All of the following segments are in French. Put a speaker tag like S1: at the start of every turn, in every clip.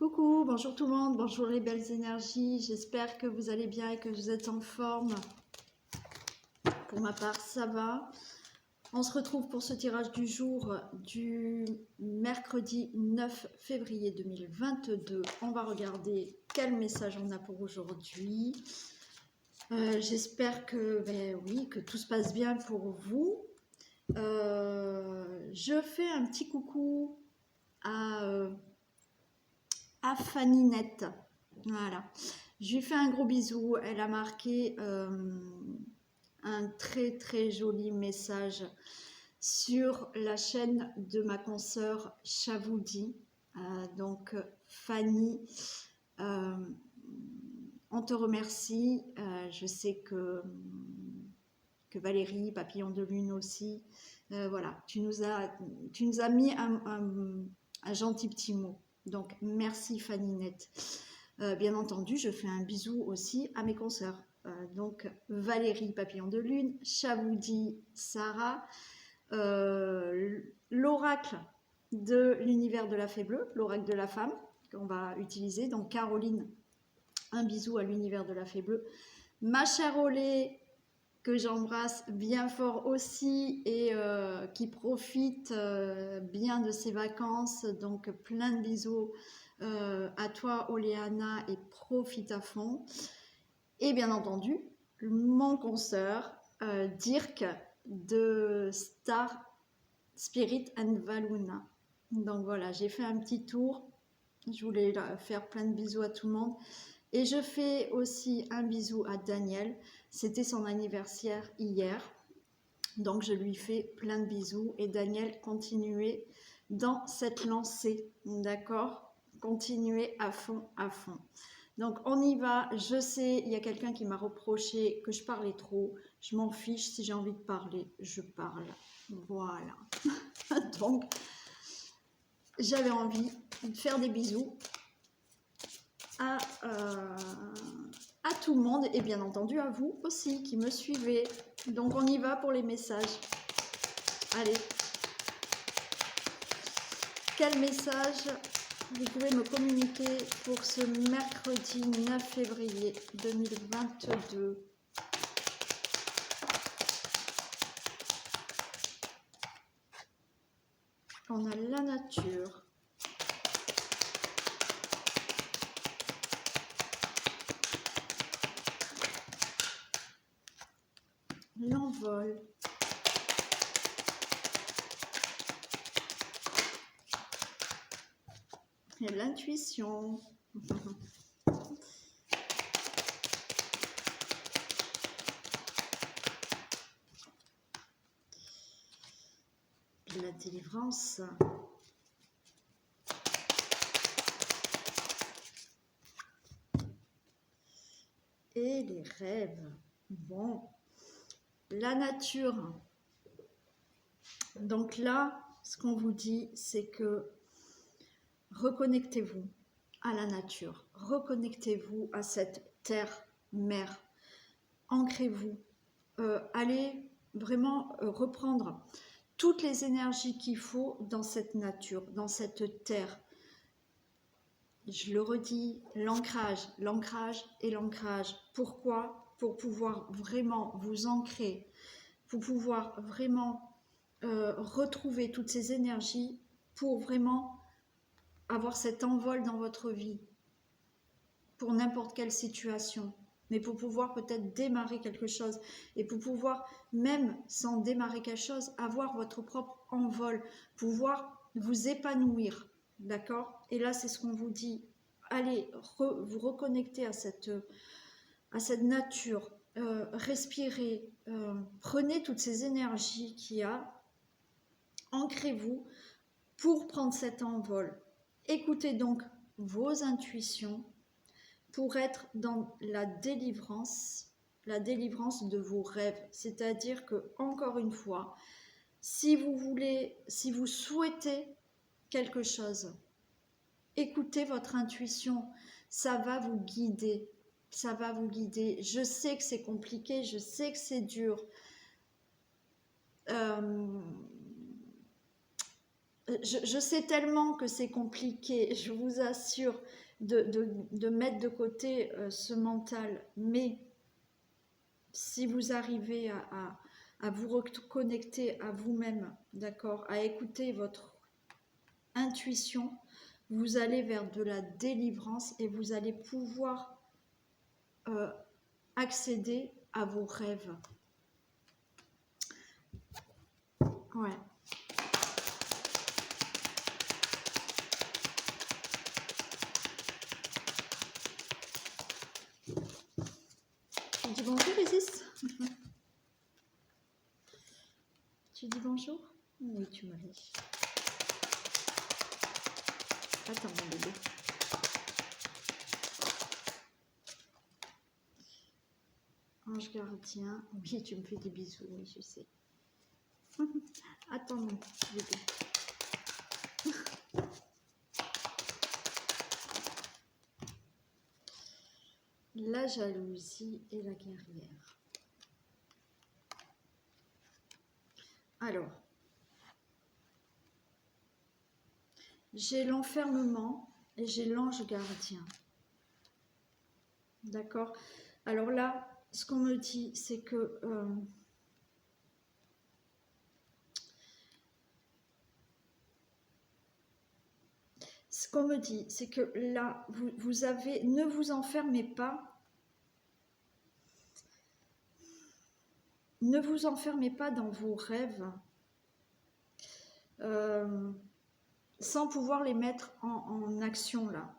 S1: Coucou, bonjour tout le monde, bonjour les belles énergies, j'espère que vous allez bien et que vous êtes en forme. Pour ma part, ça va. On se retrouve pour ce tirage du jour du mercredi 9 février 2022. On va regarder quel message on a pour aujourd'hui. J'espère que, oui, que tout se passe bien pour vous. Je fais un petit coucou à Faninette. Voilà. Je lui fais un gros bisou. Elle a marqué un très très joli message sur la chaîne de ma consoeur Chavoudi. Donc Fanny, on te remercie. Je sais que Valérie, Papillon de Lune aussi. Voilà, tu nous as mis un gentil petit mot. Donc, merci Faninette. Bien entendu, je fais un bisou aussi à mes consoeurs. Donc, Valérie, Papillon de Lune, Chavoudi, Sarah, l'oracle de l'univers de la fée bleue, l'oracle de la femme, qu'on va utiliser. Donc, Caroline, un bisou à l'univers de la fée bleue. Ma chère Olé, que j'embrasse bien fort aussi et qui profite bien de ses vacances. Donc plein de bisous à toi Oléana et profite à fond. Et bien entendu, mon consoeur Dirk de Star Spirit and Valuna. Donc voilà, j'ai fait un petit tour. Je voulais faire plein de bisous à tout le monde. Et je fais aussi un bisou à Daniel. C'était son anniversaire hier. Donc je lui fais plein de bisous. Et Daniel, continuez dans cette lancée. D'accord? Continuez à fond, à fond. Donc on y va. Je sais, il y a quelqu'un qui m'a reproché que je parlais trop. Je m'en fiche. Si j'ai envie de parler, je parle. Voilà. Donc, j'avais envie de faire des bisous à tout le monde et bien entendu à vous aussi qui me suivez. Donc on y va pour les messages. Allez. Quel message vous pouvez me communiquer pour ce mercredi 9 février 2022? On a la nature. L'envol. Et l'intuition. La délivrance. Et les rêves. Bon. La nature. Donc là, ce qu'on vous dit, c'est que reconnectez-vous à la nature. Reconnectez-vous à cette terre-mère. Ancrez-vous. Allez vraiment reprendre toutes les énergies qu'il faut dans cette nature, dans cette terre. Je le redis, l'ancrage, l'ancrage et l'ancrage. Pourquoi? Pour pouvoir vraiment vous ancrer, pour pouvoir vraiment retrouver toutes ces énergies, pour vraiment avoir cet envol dans votre vie, pour n'importe quelle situation, mais pour pouvoir peut-être démarrer quelque chose, et pour pouvoir, même sans démarrer quelque chose, avoir votre propre envol, pouvoir vous épanouir, d'accord? Et là, c'est ce qu'on vous dit, allez, vous reconnecter à cette nature, respirez, prenez toutes ces énergies qu'il y a, ancrez-vous pour prendre cet envol. Écoutez donc vos intuitions pour être dans la délivrance de vos rêves. C'est-à-dire que, encore une fois, si vous souhaitez quelque chose, écoutez votre intuition, ça va vous guider. Ça va vous guider. Je sais que c'est compliqué, je sais que c'est dur. je sais tellement que c'est compliqué, je vous assure, de mettre de côté ce mental, mais si vous arrivez à vous reconnecter à vous-même, d'accord, à écouter votre intuition, vous allez vers de la délivrance et vous allez pouvoir accéder à vos rêves. Ouais. Tu dis bonjour, Isis? Tu dis bonjour? Oui, tu m'as dit. Attends, mon bébé. Ange gardien. Oui, tu me fais des bisous, oui, je sais. Attends, mon petit bébé. La jalousie et la guerrière. Alors, j'ai l'enfermement et j'ai l'ange gardien. D'accord? Alors là, ce qu'on me dit, c'est que ce qu'on me dit, c'est que là, vous avez, ne vous enfermez pas. Ne vous enfermez pas dans vos rêves sans pouvoir les mettre en action là.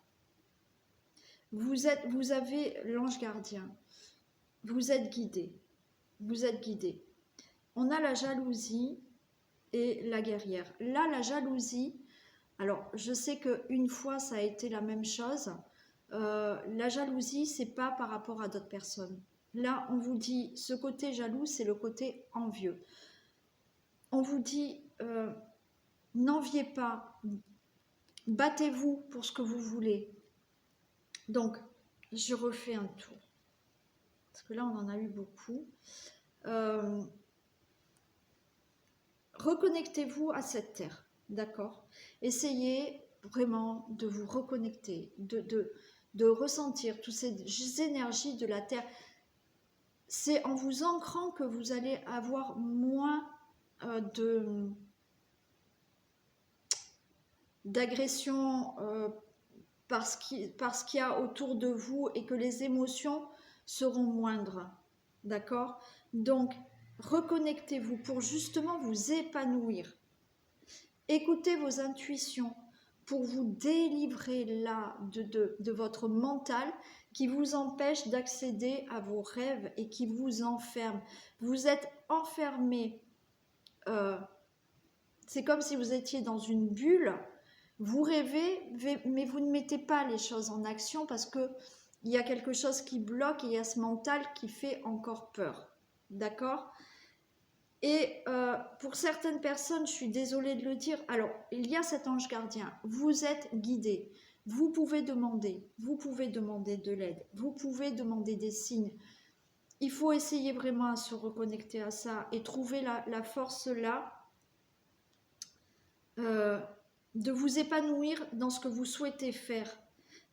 S1: Vous avez l'ange gardien. Vous êtes guidé. Vous êtes guidé. On a la jalousie et la guerrière. Là, la jalousie, alors je sais qu'une fois ça a été la même chose. La jalousie, c'est pas par rapport à d'autres personnes. Là, on vous dit, ce côté jaloux, c'est le côté envieux. On vous dit, n'enviez pas, battez-vous pour ce que vous voulez. Donc, je refais un tour. Parce que là, on en a eu beaucoup. Reconnectez-vous à cette terre, d'accord? Essayez vraiment de vous reconnecter, de ressentir toutes ces énergies de la terre. C'est en vous ancrant que vous allez avoir moins d'agression parce qu'il y a autour de vous et que les émotions seront moindres, d'accord? Donc, reconnectez-vous pour justement vous épanouir. Écoutez vos intuitions pour vous délivrer là de votre mental qui vous empêche d'accéder à vos rêves et qui vous enferme. Vous êtes enfermé. C'est comme si vous étiez dans une bulle. Vous rêvez, mais vous ne mettez pas les choses en action parce que il y a quelque chose qui bloque et il y a ce mental qui fait encore peur. D'accord? Et pour certaines personnes, je suis désolée de le dire, alors il y a cet ange gardien, vous êtes guidé, vous pouvez demander de l'aide, vous pouvez demander des signes. Il faut essayer vraiment à se reconnecter à ça et trouver la force là de vous épanouir dans ce que vous souhaitez faire.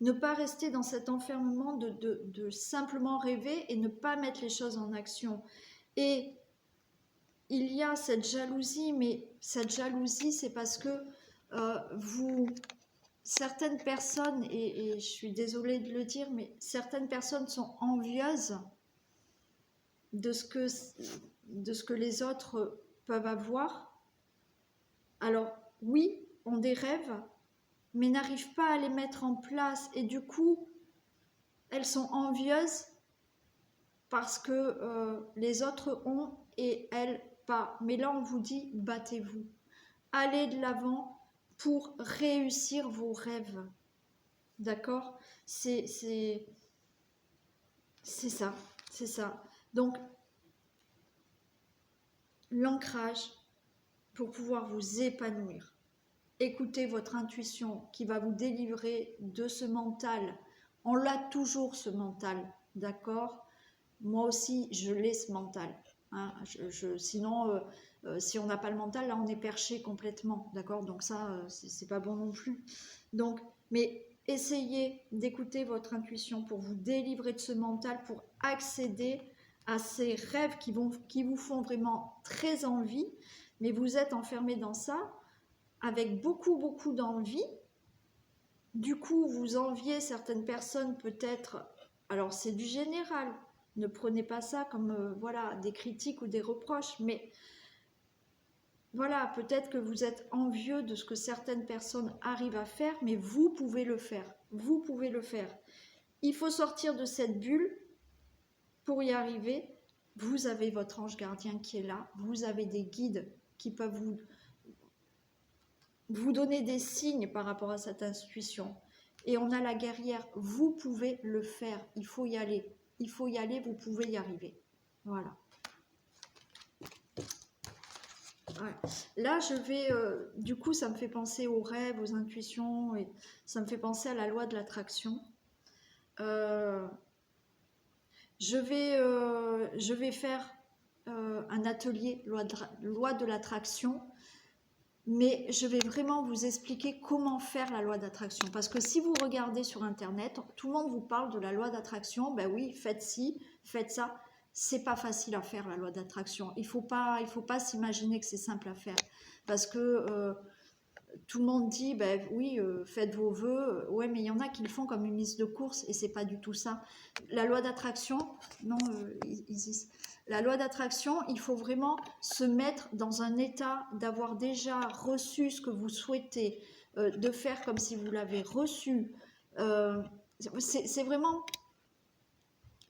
S1: Ne pas rester dans cet enfermement de simplement rêver et ne pas mettre les choses en action. Et il y a cette jalousie, mais cette jalousie, c'est parce que certaines personnes, et je suis désolée de le dire, mais certaines personnes sont envieuses de ce que les autres peuvent avoir. Alors, oui, ont des rêves, mais n'arrivent pas à les mettre en place. Et du coup, elles sont envieuses parce que les autres ont et elles pas. Mais là, on vous dit, battez-vous. Allez de l'avant pour réussir vos rêves. D'accord? C'est ça. C'est ça. Donc, l'ancrage pour pouvoir vous épanouir. Écoutez votre intuition qui va vous délivrer de ce mental. On l'a toujours ce mental, d'accord? Moi aussi, je l'ai ce mental. Hein. Sinon, Si on n'a pas le mental, là on est perché complètement, d'accord? Donc ça, c'est pas bon non plus. Donc, mais essayez d'écouter votre intuition pour vous délivrer de ce mental, pour accéder à ces rêves qui vous font vraiment très envie, mais vous êtes enfermé dans ça avec beaucoup d'envie. Du coup, vous enviez certaines personnes peut-être, alors c'est du général, ne prenez pas ça comme voilà, des critiques ou des reproches, mais voilà, peut-être que vous êtes envieux de ce que certaines personnes arrivent à faire, mais vous pouvez le faire. Vous pouvez le faire. Il faut sortir de cette bulle pour y arriver. Vous avez votre ange gardien qui est là. Vous avez des guides qui peuvent vous donner des signes par rapport à cette intuition. Et on a la guerrière. Vous pouvez le faire. Il faut y aller. Il faut y aller. Vous pouvez y arriver. Voilà. Ouais. Là, je vais, du coup, ça me fait penser aux rêves, aux intuitions, et ça me fait penser à la loi de l'attraction. Je vais faire un atelier loi de l'attraction, mais je vais vraiment vous expliquer comment faire la loi d'attraction. Parce que si vous regardez sur Internet, tout le monde vous parle de la loi d'attraction. Ben oui, faites ci, faites ça. C'est pas facile à faire la loi d'attraction. Il faut pas s'imaginer que c'est simple à faire. Parce que tout le monde dit, ben oui, faites vos vœux. Ouais, mais il y en a qui le font comme une mise de course et c'est pas du tout ça. La loi d'attraction, non, Isis. La loi d'attraction, il faut vraiment se mettre dans un état d'avoir déjà reçu ce que vous souhaitez, de faire comme si vous l'avez reçu. C'est vraiment...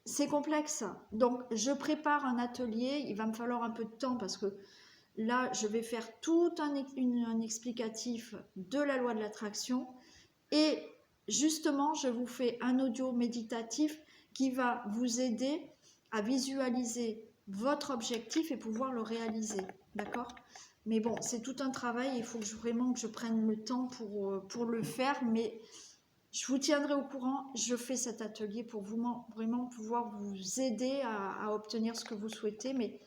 S1: C'est complexe. Donc, je prépare un atelier. Il va me falloir un peu de temps parce que là, je vais faire tout un explicatif de la loi de l'attraction. Et justement, je vous fais un audio méditatif qui va vous aider à visualiser votre objectif et pouvoir le réaliser. D'accord? Mais bon, c'est tout un travail. Il faut vraiment que je prenne le temps pour le faire. Mais je vous tiendrai au courant. Je fais cet atelier pour vraiment pouvoir vous aider à obtenir ce que vous souhaitez. Mais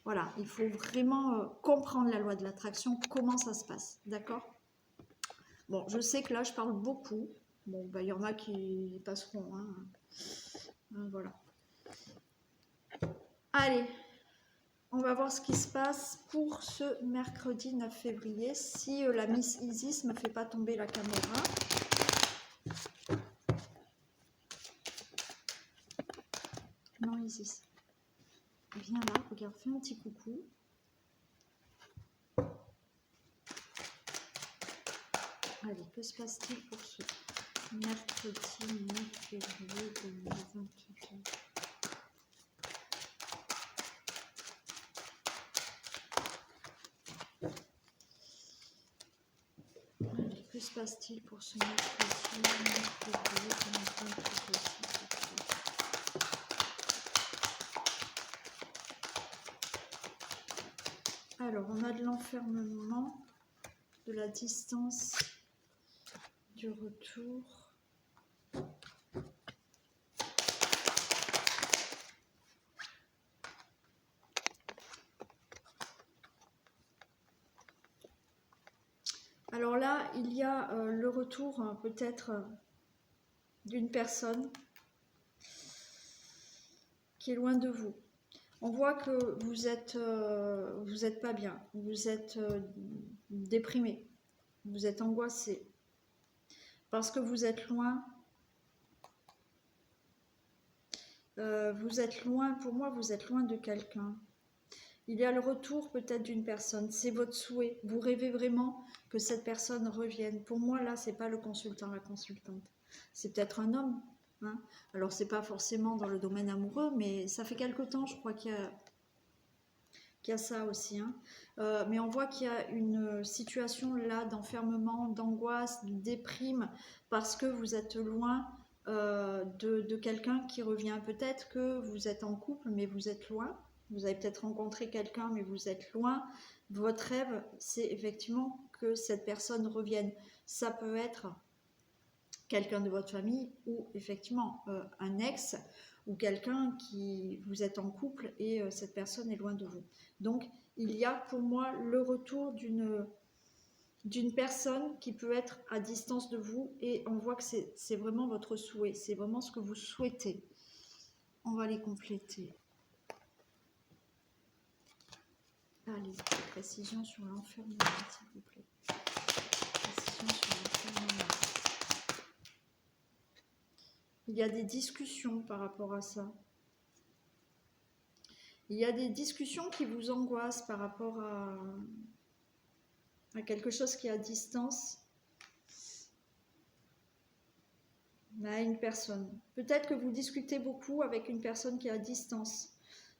S1: voilà, il faut vraiment comprendre la loi de l'attraction, comment ça se passe. D'accord? Bon, je sais que là, je parle beaucoup. Bon, ben, il y en a qui passeront. Hein. Voilà. Allez, on va voir ce qui se passe pour ce mercredi 9 février. Si la Miss Isis ne me fait pas tomber la caméra. Non, Isis. Viens là, regarde, fais un petit coucou. Allez, que se passe-t-il pour ce mercredi 9 février 2022? Allez, que se passe-t-il pour ce mercredi 9 février 2022? Alors, on a de l'enfermement, de la distance, du retour. Alors là, il y a le retour peut-être d'une personne qui est loin de vous. On voit que vous êtes pas bien, vous êtes déprimé, vous êtes angoissé, parce que vous êtes loin. Vous êtes loin, pour moi, vous êtes loin de quelqu'un. Il y a le retour peut-être d'une personne, c'est votre souhait. Vous rêvez vraiment que cette personne revienne. Pour moi, là, c'est pas le consultant, la consultante. C'est peut-être un homme. Hein. Alors, c'est pas forcément dans le domaine amoureux, mais ça fait quelque temps, je crois qu'il y a ça aussi. Hein. Mais on voit qu'il y a une situation là d'enfermement, d'angoisse, de déprime, parce que vous êtes loin de quelqu'un qui revient. Peut-être que vous êtes en couple, mais vous êtes loin. Vous avez peut-être rencontré quelqu'un, mais vous êtes loin. Votre rêve, c'est effectivement que cette personne revienne. Ça peut être quelqu'un de votre famille ou effectivement un ex ou quelqu'un qui vous êtes en couple et cette personne est loin de vous. Donc, il y a pour moi le retour d'une personne qui peut être à distance de vous et on voit que c'est vraiment votre souhait, c'est vraiment ce que vous souhaitez. On va les compléter. Allez, précision sur l'enfermement, s'il vous plaît. Précision sur l'enfermement. Il y a des discussions par rapport à ça. Il y a des discussions qui vous angoissent par rapport à quelque chose qui est à distance, à une personne. Peut-être que vous discutez beaucoup avec une personne qui est à distance.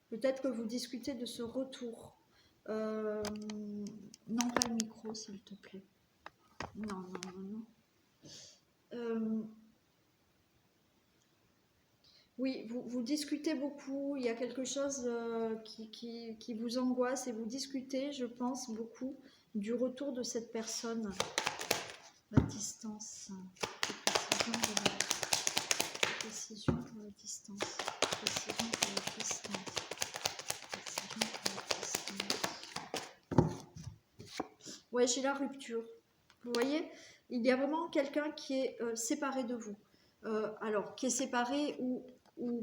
S1: Peut-être que vous discutez de ce retour. Non, pas le micro, s'il te plaît. Non, non, non, non. Oui, vous discutez beaucoup, il y a quelque chose qui vous angoisse et vous discutez, je pense, beaucoup du retour de cette personne à distance. Précision pour la distance. Précision pour la distance. Précision pour la distance. Ouais, j'ai la rupture. Vous voyez, il y a vraiment quelqu'un qui est séparé de vous. Alors, qui est séparé ou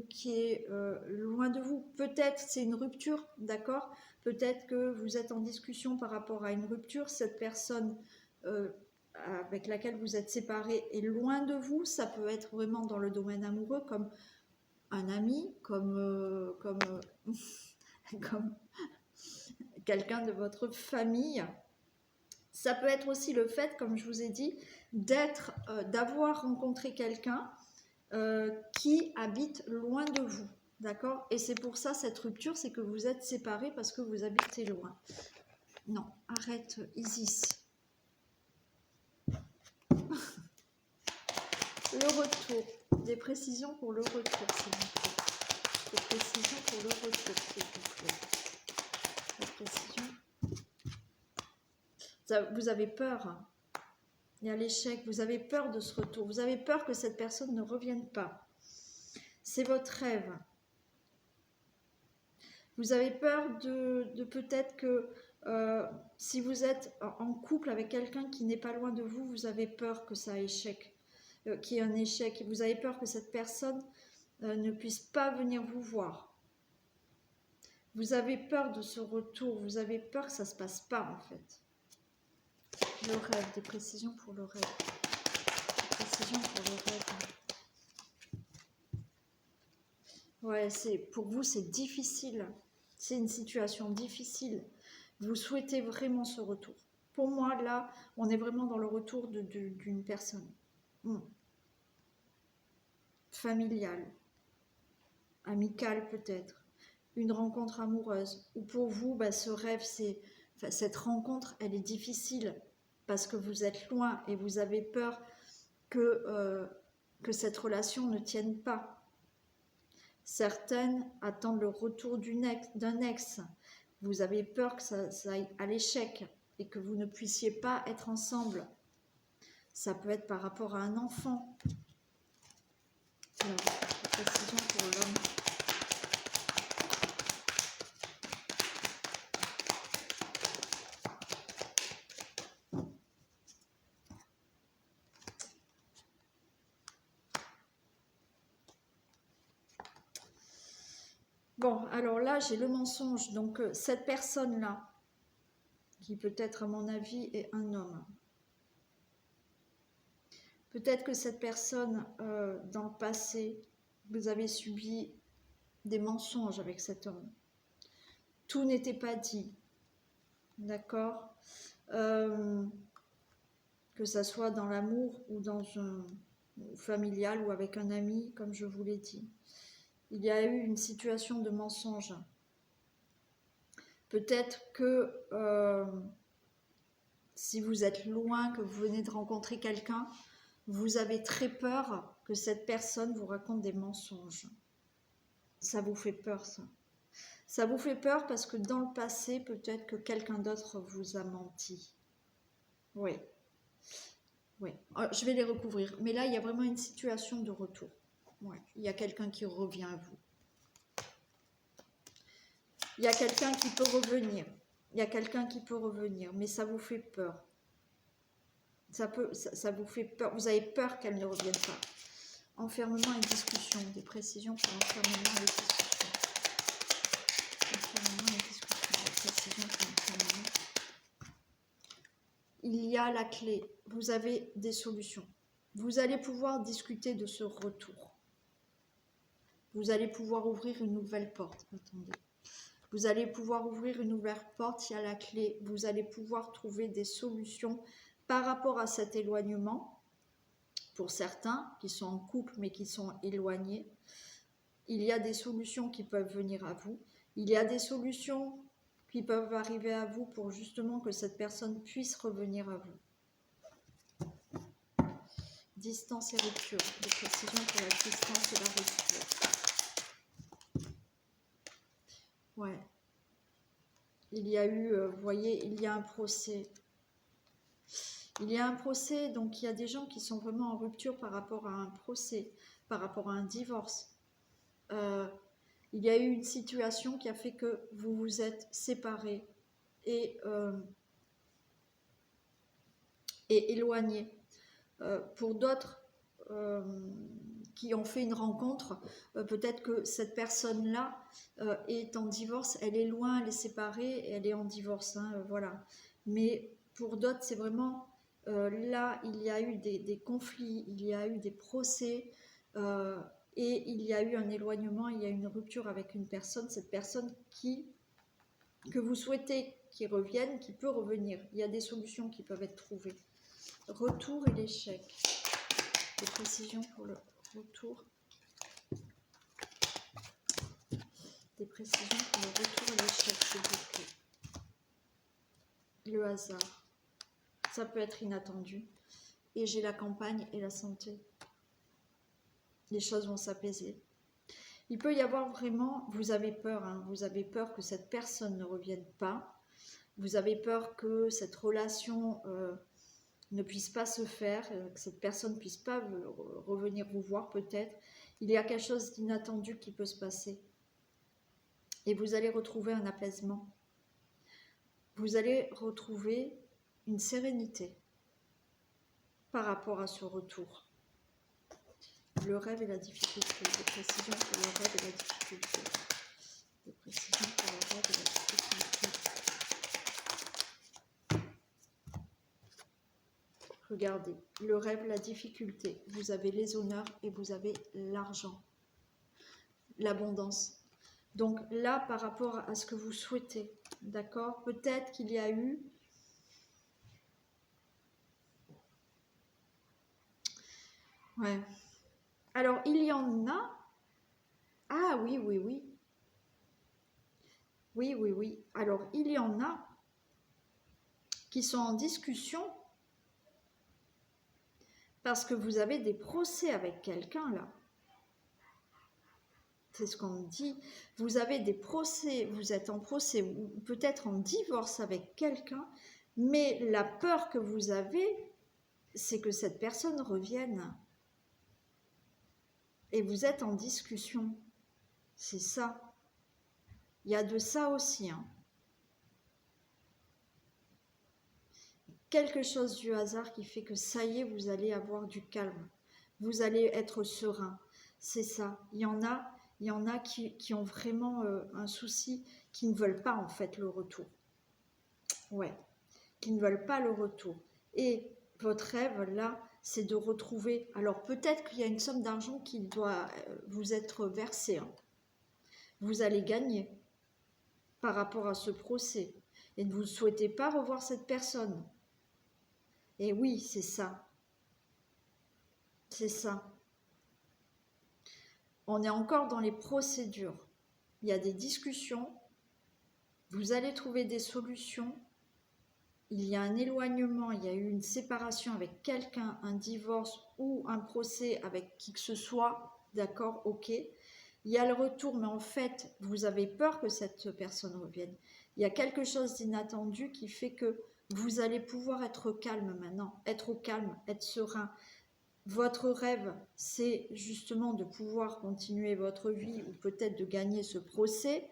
S1: qui est loin de vous. Peut-être c'est une rupture, d'accord? Peut-être que vous êtes en discussion par rapport à une rupture. Cette personne avec laquelle vous êtes séparé est loin de vous. Ça peut être vraiment dans le domaine amoureux, comme un ami, comme quelqu'un de votre famille. Ça peut être aussi le fait, comme je vous ai dit, d'avoir rencontré quelqu'un qui habite loin de vous, d'accord? Et c'est pour ça cette rupture, c'est que vous êtes séparés parce que vous habitez loin. Non, arrête, Isis. Le retour, des précisions pour le retour, s'il vous plaît. Des précisions pour le retour, s'il vous plaît. Des précisions. Vous avez peur, hein. Il y a l'échec, vous avez peur de ce retour, vous avez peur que cette personne ne revienne pas. C'est votre rêve. Vous avez peur de peut-être que si vous êtes en couple avec quelqu'un qui n'est pas loin de vous, vous avez peur que ça échec, qu'il y ait un échec. Vous avez peur que cette personne ne puisse pas venir vous voir. Vous avez peur de ce retour, vous avez peur que ça ne se passe pas en fait. Le rêve, des précisions pour le rêve. Des précisions pour le rêve. Ouais, pour vous, c'est difficile. C'est une situation difficile. Vous souhaitez vraiment ce retour. Pour moi, là, on est vraiment dans le retour d'une personne. Familiale, amicale peut-être, une rencontre amoureuse. Ou pour vous, ce rêve, cette rencontre, elle est difficile parce que vous êtes loin et vous avez peur que cette relation ne tienne pas. Certaines attendent le retour d'un ex. Vous avez peur que ça aille à l'échec et que vous ne puissiez pas être ensemble. Ça peut être par rapport à un enfant. Alors, précision pour l'homme. Bon, alors là, j'ai le mensonge. Donc, cette personne-là, qui peut-être, à mon avis, est un homme. Peut-être que cette personne, dans le passé, vous avez subi des mensonges avec cet homme. Tout n'était pas dit. D'accord? Que ça soit dans l'amour ou dans un familial ou avec un ami, comme je vous l'ai dit. Il y a eu une situation de mensonge. Peut-être que si vous êtes loin, que vous venez de rencontrer quelqu'un, vous avez très peur que cette personne vous raconte des mensonges. Ça vous fait peur, ça. Ça vous fait peur parce que dans le passé, peut-être que quelqu'un d'autre vous a menti. Oui. Oui. Je vais les recouvrir. Mais là, il y a vraiment une situation de retour. Ouais. Il y a quelqu'un qui revient à vous. Il y a quelqu'un qui peut revenir. Il y a quelqu'un qui peut revenir, mais ça vous fait peur. Ça vous fait peur. Vous avez peur qu'elle ne revienne pas. Enfermement et discussion. Des précisions pour enfermement et discussion. Enfermement et discussion. Des précisions pour enfermement. Il y a la clé. Vous avez des solutions. Vous allez pouvoir discuter de ce retour. Vous allez pouvoir ouvrir une nouvelle porte. Attendez. Vous allez pouvoir ouvrir une nouvelle porte. Il y a la clé. Vous allez pouvoir trouver des solutions par rapport à cet éloignement. Pour certains qui sont en couple mais qui sont éloignés, il y a des solutions qui peuvent venir à vous. Il y a des solutions qui peuvent arriver à vous pour justement que cette personne puisse revenir à vous. Distance et rupture. Des précisions pour la distance et la rupture. Ouais. Il y a eu, vous voyez, il y a un procès. Il y a un procès, donc il y a des gens qui sont vraiment en rupture par rapport à un procès, par rapport à un divorce. Il y a eu une situation qui a fait que vous vous êtes séparés et éloignés. Pour d'autres qui ont fait une rencontre, peut-être que cette personne-là est en divorce, elle est loin, elle est séparée, et elle est en divorce, hein, voilà. Mais pour d'autres, c'est vraiment... là, il y a eu des conflits, il y a eu des procès, et il y a eu un éloignement, il y a eu une rupture avec une personne, cette personne que vous souhaitez qu'il revienne, qui peut revenir. Il y a des solutions qui peuvent être trouvées. Retour et l'échec. Des précisions pour le retour. Des précisions pour le retour et l'échec, s'il vous plaît. Le hasard. Ça peut être inattendu. Et j'ai la campagne et la santé. Les choses vont s'apaiser. Il peut y avoir vraiment, vous avez peur, hein, vous avez peur que cette personne ne revienne pas. Vous avez peur que cette relation ne puisse pas se faire, que cette personne ne puisse pas revenir vous voir peut-être. Il y a quelque chose d'inattendu qui peut se passer. Et vous allez retrouver un apaisement. Vous allez retrouver une sérénité par rapport à ce retour. Le rêve et la difficulté. Des précisions pour le rêve et la difficulté. Des précisions pour le rêve et la difficulté. Regardez, le rêve, la difficulté. Vous avez les honneurs et vous avez l'argent. L'abondance. Donc là, par rapport à ce que vous souhaitez, d'accord, peut-être qu'il y a eu... Ouais. Alors, il y en a... Ah oui, oui, oui. Oui, oui, oui. Alors, il y en a qui sont en discussion parce que vous avez des procès avec quelqu'un, là. C'est ce qu'on me dit. Vous avez des procès, vous êtes en procès ou peut-être en divorce avec quelqu'un, mais la peur que vous avez, c'est que cette personne revienne. Et vous êtes en discussion. C'est ça. Il y a de ça aussi. Hein. Quelque chose du hasard qui fait que ça y est, vous allez avoir du calme. Vous allez être serein. C'est ça. Il y en a qui ont vraiment un souci, qui ne veulent pas en fait le retour. Ouais. Qui ne veulent pas le retour. Et votre rêve là, c'est de retrouver... Alors peut-être qu'il y a une somme d'argent qui doit vous être versée. Hein. Vous allez gagner par rapport à ce procès. Et vous ne souhaitez pas revoir cette personne. Et oui, c'est ça. C'est ça. On est encore dans les procédures. Il y a des discussions. Vous allez trouver des solutions. Il y a un éloignement, il y a eu une séparation avec quelqu'un, un divorce ou un procès avec qui que ce soit. D'accord, ok. Il y a le retour, mais en fait, vous avez peur que cette personne revienne. Il y a quelque chose d'inattendu qui fait que vous allez pouvoir être calme maintenant, être au calme, être serein. Votre rêve, c'est justement de pouvoir continuer votre vie ou peut-être de gagner ce procès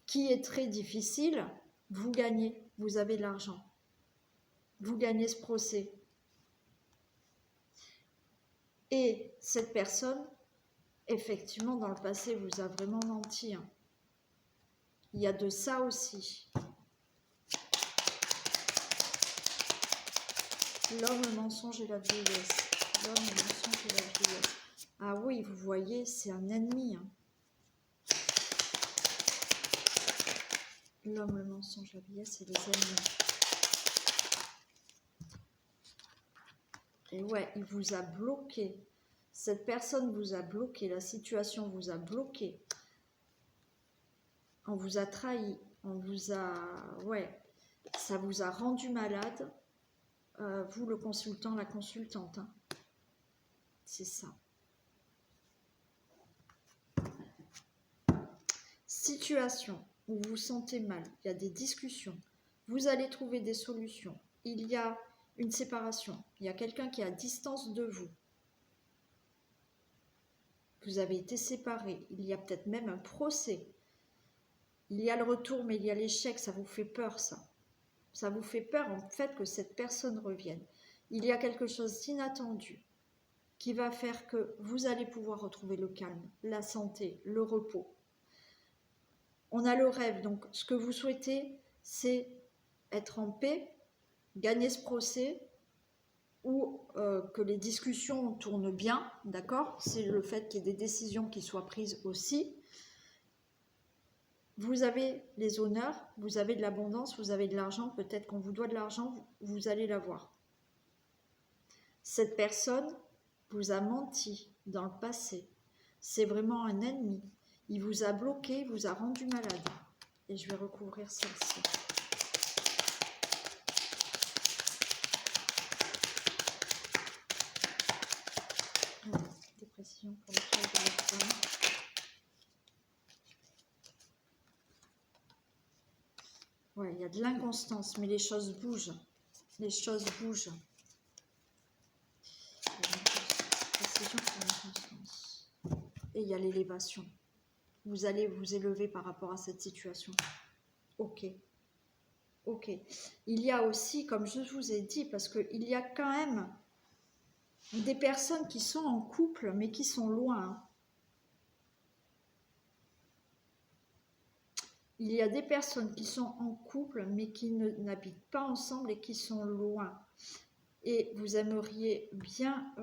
S1: qui est très difficile. vous gagnez, vous avez de l'argent. Vous gagnez ce procès. Et cette personne, effectivement, dans le passé, vous a vraiment menti. Hein. Il y a de ça aussi. L'homme, le mensonge et la vieillesse. L'homme, le mensonge et la vieillesse. Ah oui, vous voyez, c'est un ennemi. Hein. L'homme, le mensonge, la vieillesse, c'est les ennemis. Et ouais, il vous a bloqué. Cette personne vous a bloqué. La situation vous a bloqué. On vous a trahi. On vous a... Ouais, ça vous a rendu malade. Vous, le consultant, la consultante. Hein. C'est ça. Situation où vous vous sentez mal. Il y a des discussions. Vous allez trouver des solutions. Il y a une séparation. Il y a quelqu'un qui est à distance de vous. Vous avez été séparés. Il y a peut-être même un procès. Il y a le retour, mais il y a l'échec. Ça vous fait peur, ça. Ça vous fait peur, en fait, que cette personne revienne. Il y a quelque chose d'inattendu qui va faire que vous allez pouvoir retrouver le calme, la santé, le repos. On a le rêve. Donc, ce que vous souhaitez, c'est être en paix, gagner ce procès, ou que les discussions tournent bien, d'accord? C'est le fait qu'il y ait des décisions qui soient prises aussi. Vous avez les honneurs, vous avez de l'abondance, vous avez de l'argent, peut-être qu'on vous doit de l'argent, vous allez l'avoir. Cette personne vous a menti dans le passé. C'est vraiment un ennemi. Il vous a bloqué, vous a rendu malade. Et je vais recouvrir celle-ci. Des précisions pour le travail de la femme. Ouais, il y a de l'inconstance, mais les choses bougent. Les choses bougent. Précision pour l'inconstance. Et il y a l'élévation. Vous allez vous élever par rapport à cette situation. Ok. Ok. Il y a aussi, comme je vous ai dit, parce qu'il y a quand même des personnes qui sont en couple, mais qui sont loin. Il y a des personnes qui sont en couple, mais qui n'habitent pas ensemble et qui sont loin. Et vous aimeriez bien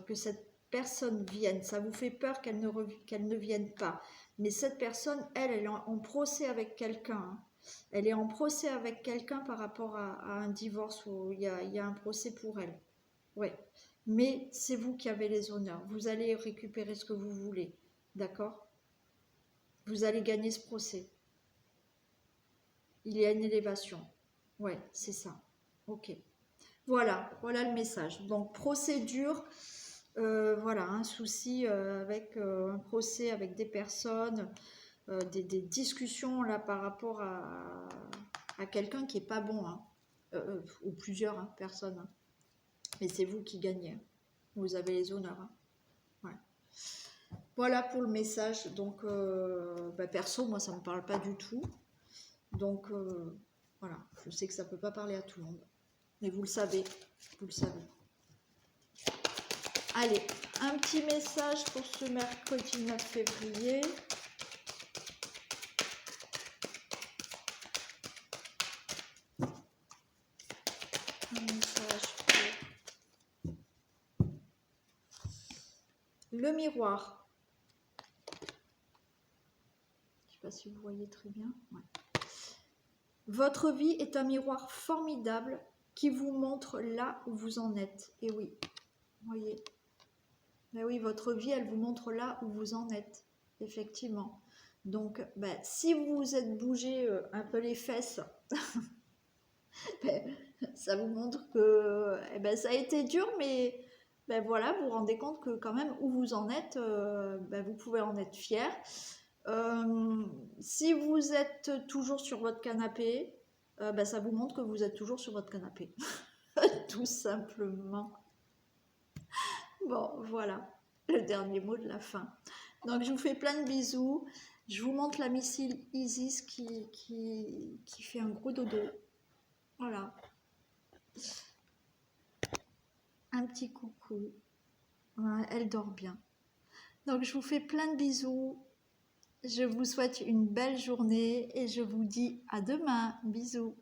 S1: que cette personne vienne. Ça vous fait peur qu'elle ne vienne pas. Mais cette personne, elle est en procès avec quelqu'un. Hein. Elle est en procès avec quelqu'un par rapport à un divorce où il y a un procès pour elle. Ouais. Mais c'est vous qui avez les honneurs. Vous allez récupérer ce que vous voulez. D'accord? Vous allez gagner ce procès. Il y a une élévation. Ouais, c'est ça. Ok. Voilà, voilà le message. Donc, procédure, voilà, un souci avec un procès avec des personnes, des discussions là par rapport à quelqu'un qui n'est pas bon, hein, ou plusieurs personnes. Hein. Mais c'est vous qui gagnez. Vous avez les honneurs. Hein. Ouais. Voilà pour le message. Donc, perso, moi, ça ne me parle pas du tout. Donc, voilà, je sais que ça ne peut pas parler à tout le monde. Mais vous le savez, vous le savez. Allez, un petit message pour ce mercredi 9 février. Un message pour le miroir. Je ne sais pas si vous voyez très bien. Ouais. Votre vie est un miroir formidable qui vous montre là où vous en êtes. Et oui, voyez. Ben oui, votre vie, elle vous montre là où vous en êtes, effectivement. Donc, si vous vous êtes bougé un peu les fesses, ça vous montre que ça a été dur, mais voilà, vous vous rendez compte que quand même, où vous en êtes, vous pouvez en être fier. Si vous êtes toujours sur votre canapé, ça vous montre que vous êtes toujours sur votre canapé. Tout simplement. Bon, voilà, le dernier mot de la fin. Donc, je vous fais plein de bisous. Je vous montre la missile Isis qui fait un gros dodo. Voilà. Un petit coucou. Voilà, elle dort bien. Donc je vous fais plein de bisous. Je vous souhaite une belle journée et je vous dis à demain. Bisous.